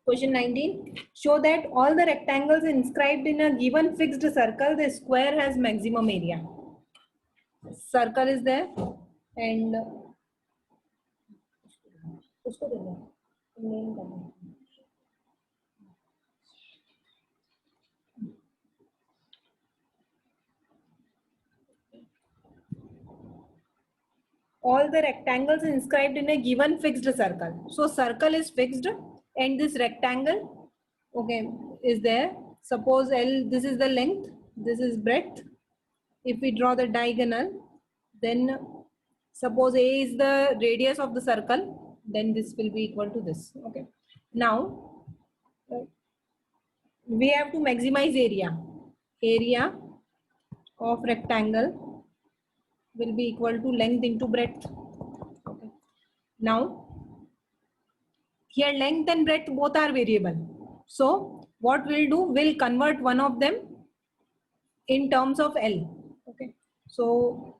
Question 19. Show that all the rectangles inscribed in a given fixed circle, the square has maximum area. Circle is there and all the rectangles inscribed in a given fixed circle. So circle is fixed and this rectangle, okay, is there. Suppose L, this is the length, this is breadth. If we draw the diagonal, then suppose A is the radius of the circle, then this will be equal to this. Okay. Now we have to maximize area. Area of rectangle will be equal to length into breadth. Okay. Now here length and breadth both are variable. So what we'll do, we'll convert one of them in terms of L. Okay. So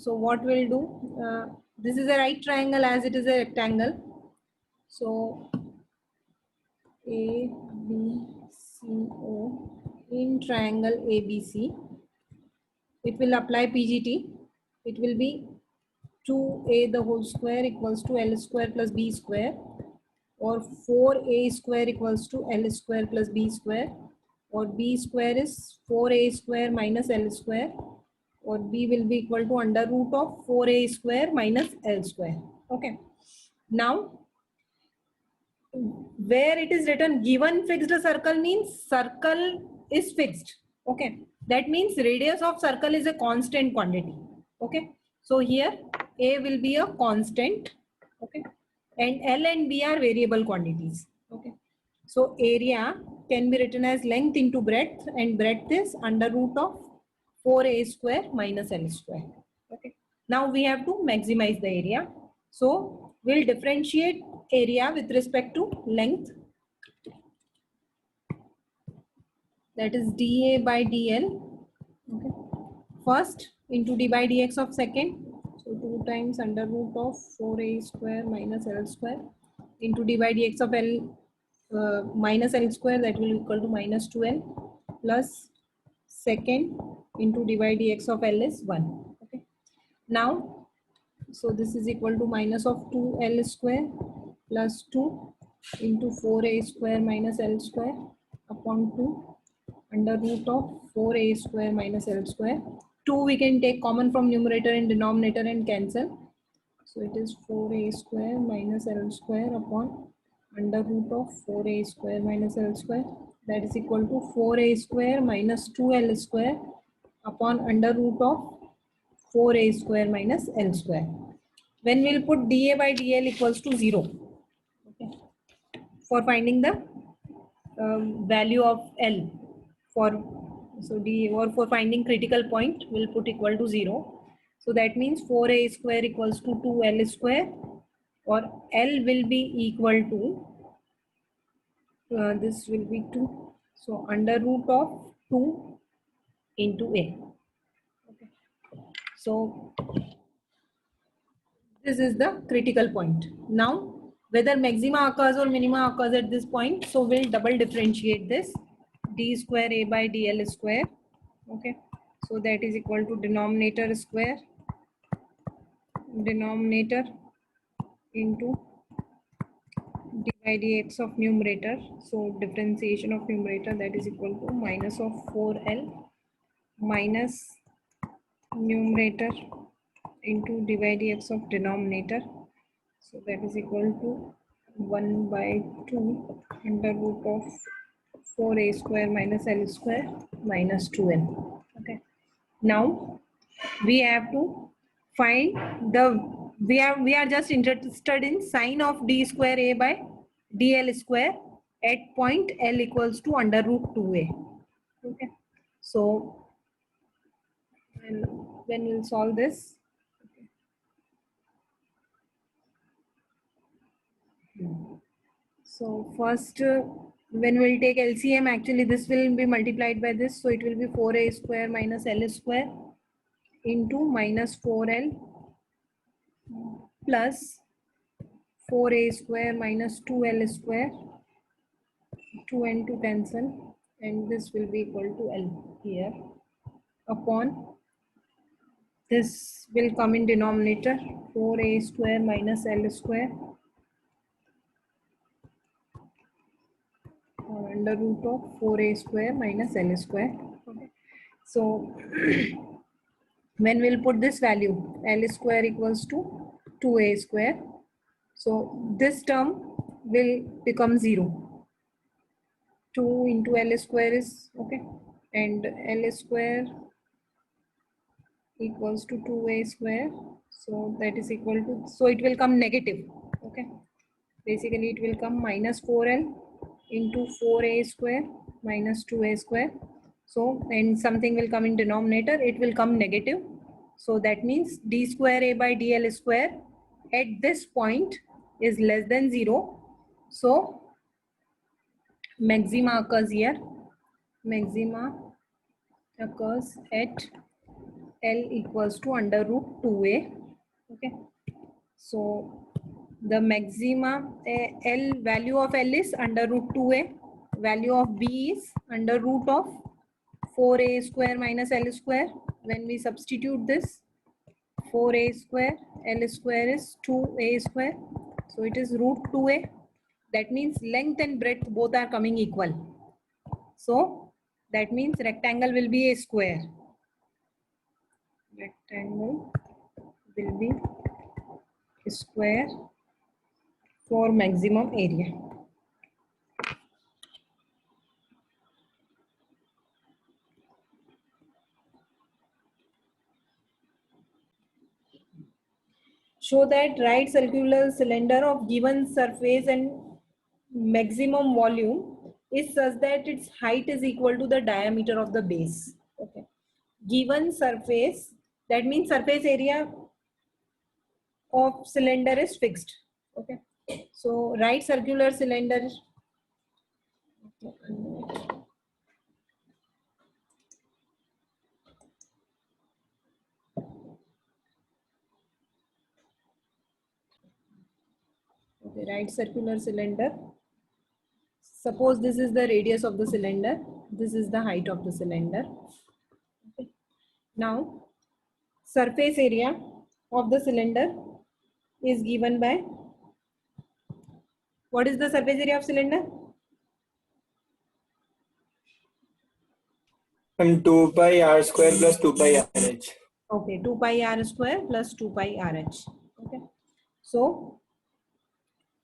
what we'll do, this is a right triangle as it is a rectangle. So A, B, C, O in triangle ABC. It will apply PGT. It will be 2A the whole square equals to L square plus B square, or 4A square equals to L square plus B square, or B square is 4A square minus L square, or B will be equal to under root of 4A square minus L square. Okay. Now, where it is written given fixed circle means circle is fixed. Okay. That means radius of circle is a constant quantity. Okay. So here A will be a constant. Okay. And L and B are variable quantities. Okay. So area can be written as length into breadth, and breadth is under root of 4A square minus L square. Okay. Now we have to maximize the area. So we'll differentiate area with respect to length. That is dA by dL. Okay. First into d by dx of second. So 2 times under root of 4A square minus L square into d by dx of L minus L square, that will equal to minus 2L, plus second into d by dx of L is 1. Okay. Now, so this is equal to minus of 2L square plus 2 into 4A square minus L square upon 2 under root of 4A square minus L square. 2 we can take common from numerator and denominator and cancel. So it is 4A square minus L square upon under root of 4A square minus L square. That is equal to 4A square minus 2L square upon under root of 4A square minus L square. When we'll put dA by dL equals to 0. Okay. For finding the value of L for finding critical point, we'll put equal to 0. So that means 4A square equals to 2L square, or L will be equal to this will be 2. So under root of 2 into A. Okay. So this is the critical point. Now whether maxima occurs or minima occurs at this point, so we'll double differentiate this. D square A by DL square. Okay. So that is equal to denominator square, denominator into d by dx of numerator. So differentiation of numerator, that is equal to minus of 4L minus numerator into d by dx of denominator. So that is equal to 1 by 2 under root of 4A square minus L square minus 2L. Okay. Now we have to find the, we are just interested in sine of d square A by dl square at point L equals to under root 2A. Okay. So when we'll solve this, so first when we'll take LCM, actually this will be multiplied by this, so it will be 4A square minus L square into minus 4L plus 4a square minus 2l square, 2n to cancel, and this will be equal to L here, upon this will come in denominator, 4a square minus L square under root of 4a square minus L square. Okay. So when we'll put this value, L square equals to 2a square, so this term will become 0. 2 into L square is okay, and L square equals to 2a square, so that is equal to, so it will come negative. Okay, basically it will come minus 4l into 4a square minus 2a square. So and something will come in denominator, it will come negative. So that means d square a by dl square at this point is less than 0. So maxima occurs here. Maxima occurs at L equals to under root 2a. Okay. So the maxima L, value of L is under root 2a, value of B is under root of 4a square minus L square. When we substitute this, 4a square, L square is 2a square, so it is root 2a. That means length and breadth both are coming equal, so that means rectangle will be a square. Rectangle will be a square for maximum area. Show that right circular cylinder of given surface and maximum volume is such that its height is equal to the diameter of the base. Okay. Given surface, that means surface area of cylinder is fixed. Okay. So right circular cylinder. Okay, right circular cylinder. Suppose this is the radius of the cylinder. This is the height of the cylinder. Okay. Now, surface area of the cylinder is given by, what is the surface area of cylinder? 2 pi r square plus 2 pi rh. Okay, 2 pi r square plus 2 pi rh. Okay. So,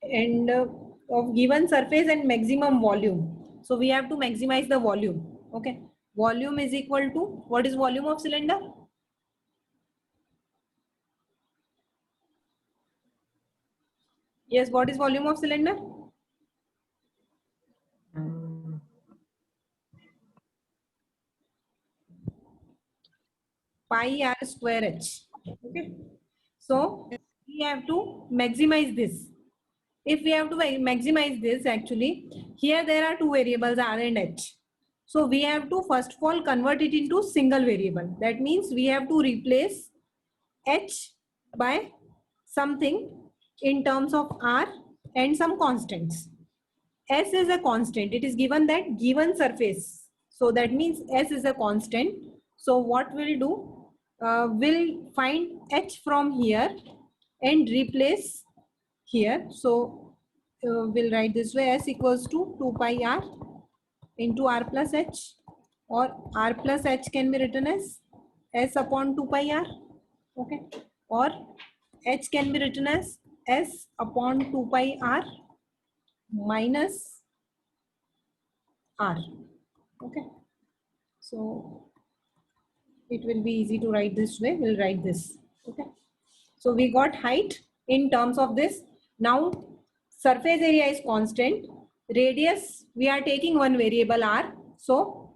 and of given surface and maximum volume. So, we have to maximize the volume. Okay. Volume is equal to, what is volume of cylinder? Yes, what is volume of cylinder? Pi r square h. Okay. So we have to maximize this. If we have to maximize this, actually, here there are two variables r and h. So we have to first of all convert it into single variable. That means we have to replace h by something in terms of r and some constants. S is a constant. It is given that given surface. So that means S is a constant. So what we'll do, we'll find H from here and replace here. So we'll write this way, S equals to 2 pi R into R plus H, or R plus H can be written as S upon 2 pi R. Okay. Or H can be written as S upon 2 pi R minus R. Okay. So it will be easy to write this way. We'll write this. Okay. So we got height in terms of this. Now surface area is constant. Radius, we are taking one variable R. So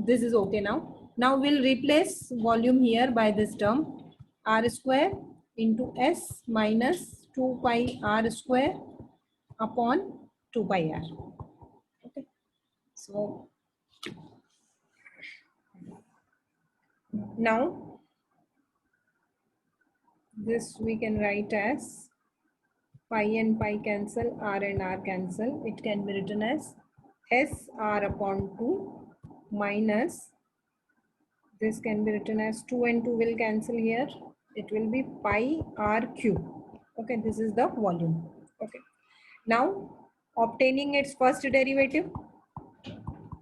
this is okay now. Now we'll replace volume here by this term, R square into S minus 2 pi R square upon 2 pi R. Okay. So now this we can write as pi and pi cancel, r and r cancel. It can be written as SR upon 2 minus, this can be written as 2 and 2 will cancel here. It will be pi r cube. Okay, this is the volume. Okay, now obtaining its first derivative,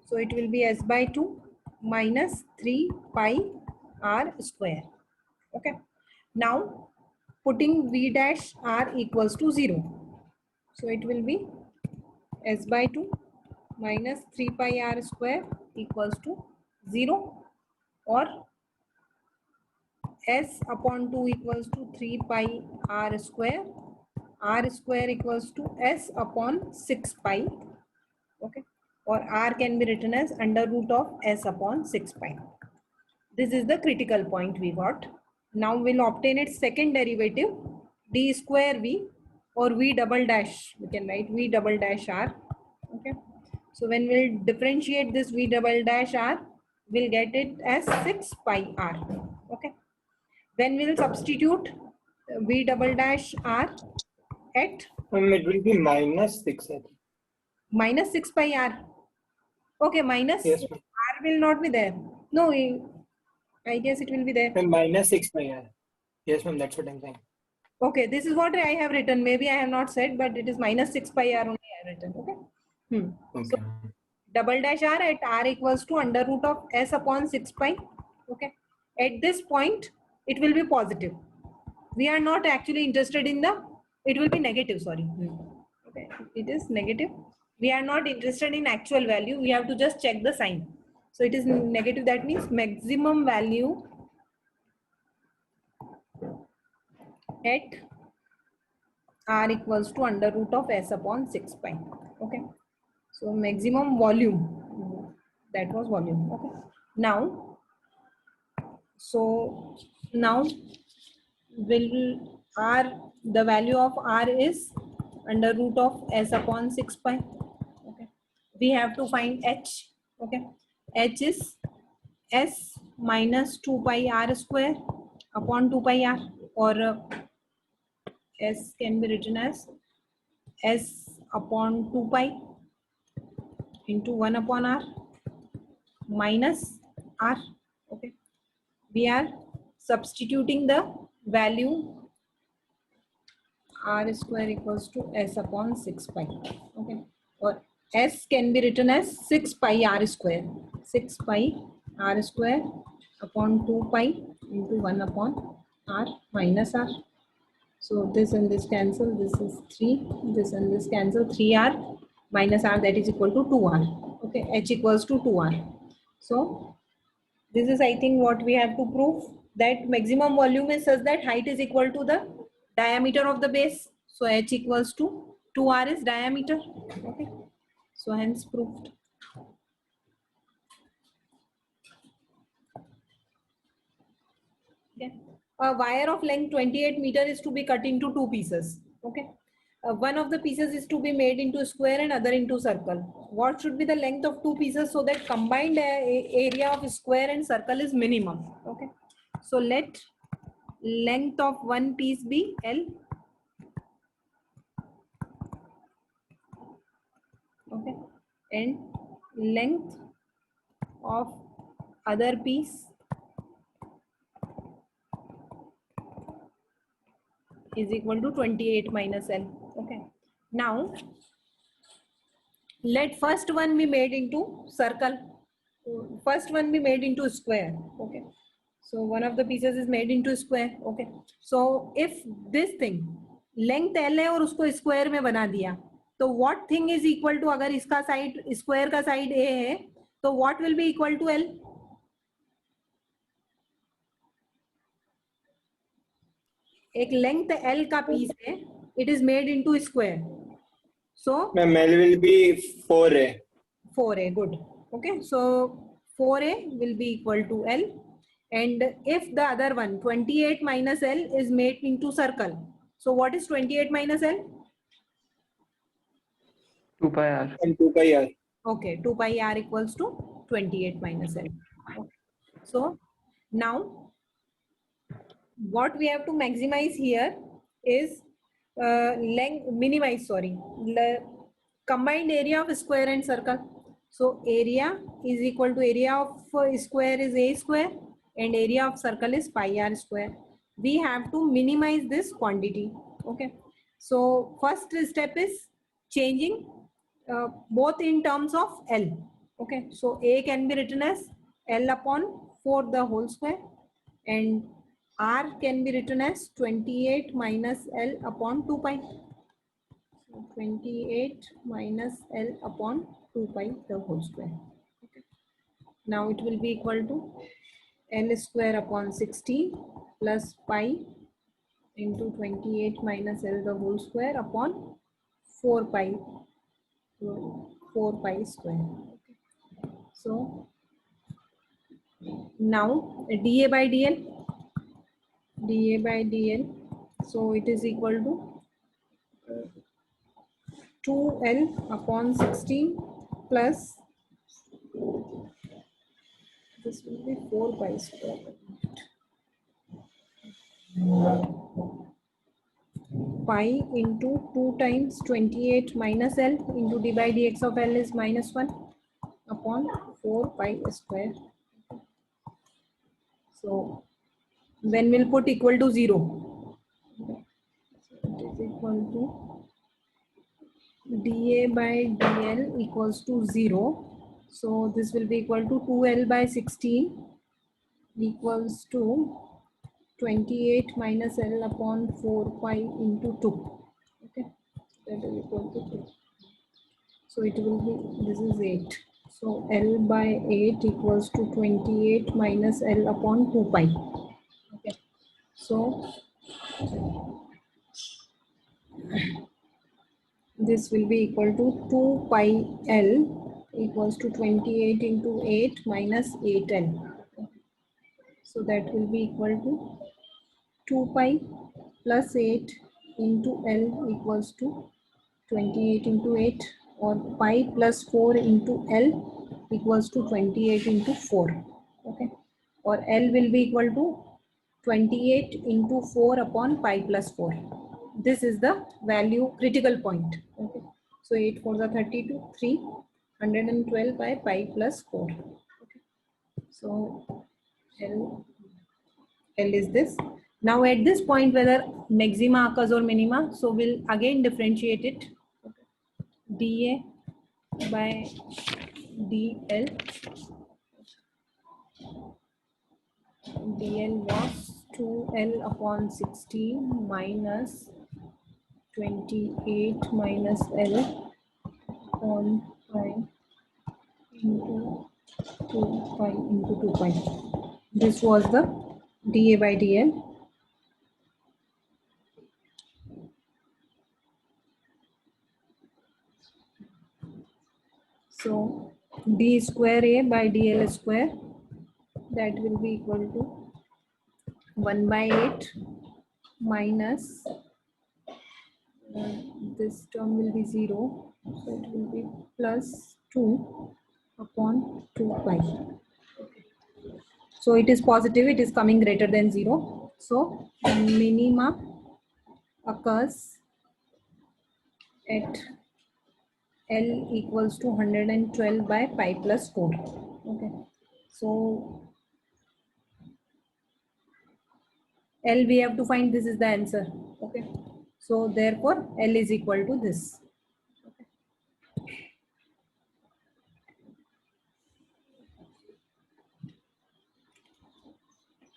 so it will be s by 2 minus 3 pi r square. Okay, now putting v dash r equals to 0, so it will be s by 2 minus 3 pi r square equals to 0, or s upon 2 equals to 3 pi r square equals to s upon 6 pi. Okay, or r can be written as under root of s upon 6 pi. This is the critical point we got. Now we'll obtain its second derivative, d square v, or v double dash, we can write v double dash r. Okay, so when we'll differentiate this v double dash r, we'll get it as 6 pi r. Okay, when we'll substitute v double dash r at It will be minus 6, I think. minus 6 pi r. Okay, minus Yes, ma'am. r will not be there. No, I guess it will be there. Ma'am, minus 6 pi r. Yes, ma'am, that's what I'm saying. Okay, this is what I have written. Maybe I have not said, but it is minus 6 pi r only I have written. Okay. So Okay. double dash r at r equals to under root of s upon 6 pi. Okay. At this point, it will be positive. We are not actually interested in the, it will be negative, sorry. Okay, it is negative. We are not interested in actual value. We have to just check the sign. So it is negative. That means maximum value at r equals to under root of s upon 6 pi. Okay, so maximum volume, that was volume. Okay, now, so now will r, the value of r is under root of s upon 6 pi. Okay, we have to find h. Okay, h is s minus 2 pi r square upon 2 pi r, or s can be written as s upon 2 pi into 1 upon r minus r. Okay, we are substituting the value r square equals to s upon 6 pi. Okay, or s can be written as 6 pi r square, 6 pi r square upon 2 pi into 1 upon r minus r. So this and this cancel, this is 3, this and this cancel, 3r minus r, that is equal to 2r. Okay, h equals to 2r. So this is, I think, what we have to prove, that maximum volume is such that height is equal to the diameter of the base. So h equals to 2r is diameter. Okay, so hence proved. Okay. A wire of length 28 meter is to be cut into 2 pieces. Okay. One of the pieces is to be made into square and other into circle. What should be the length of 2 pieces so that combined area of square and circle is minimum? Okay. So let length of one piece be L. Okay. And length of other piece is equal to 28 minus L. Okay. Now let first one be made into circle, first one be made into square. Okay, so one of the pieces is made into square. Okay, so if this thing length L है और उसको square में बना दिया, तो what thing is equal to, अगर इसका side square का side A है, तो what will be equal to L? एक length L का piece है, it is made into square. So Ma'am, L will be 4a. 4a, good. Okay, so 4a will be equal to L, and if the other one 28 minus L is made into circle, so what is 28 minus L? 2 pi r. And 2 pi r. Okay, 2 pi r equals to 28 minus L. Okay. So now what we have to maximize here is combined area of square and circle. So area is equal to area of square is a square and area of circle is pi r square. We have to minimize this quantity. Okay. So first step is changing both in terms of L. Okay. So A can be written as L upon 4 the whole square and R can be written as 28 minus L upon 2 pi. So 28 minus L upon 2 pi the whole square. Okay. Now it will be equal to L square upon 16 plus pi into 28 minus L the whole square upon 4 pi. 4 pi square. Okay. So now dA by dL. So it is equal to 2L upon 16 plus this will be 4 pi square. Pi into 2 times 28 minus L into d by dx of L is minus 1 upon 4 pi square. So when we'll put equal to 0, so it is equal to dA by dL equals to 0. So this will be equal to 2L by 16 equals to 28 minus L upon 4 pi into 2. Okay, that is equal to 2. So it will be, this is 8. So L by 8 equals to 28 minus L upon 2 pi. Okay, so this will be equal to 2 pi L equals to 28 into 8 minus 8L. So that will be equal to 2 pi plus 8 into L equals to 28 into 8 or pi plus 4 into L equals to 28 into 4. Okay, or L will be equal to 28 into 4 upon pi plus 4. This is the value critical point. Okay, so 8 4 the 32, 312 by pi plus 4. Okay, so L is this. Now at this point whether maxima occurs or minima, so we'll again differentiate it. dA by dL. dL was 2L upon 16 minus 28 minus L upon pi into 2 pi into 2 pi. This was the dA by dL. So d square A by dL square, that will be equal to 1 by 8 minus this term will be 0, so it will be plus 2 upon 2 pi. So it is positive, it is coming greater than 0. So minima occurs at L equals to 112 by pi plus 4. Okay, so L we have to find, this is the answer. Okay, so therefore L is equal to this.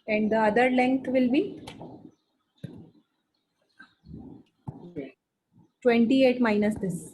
And the other length will be 28 minus this.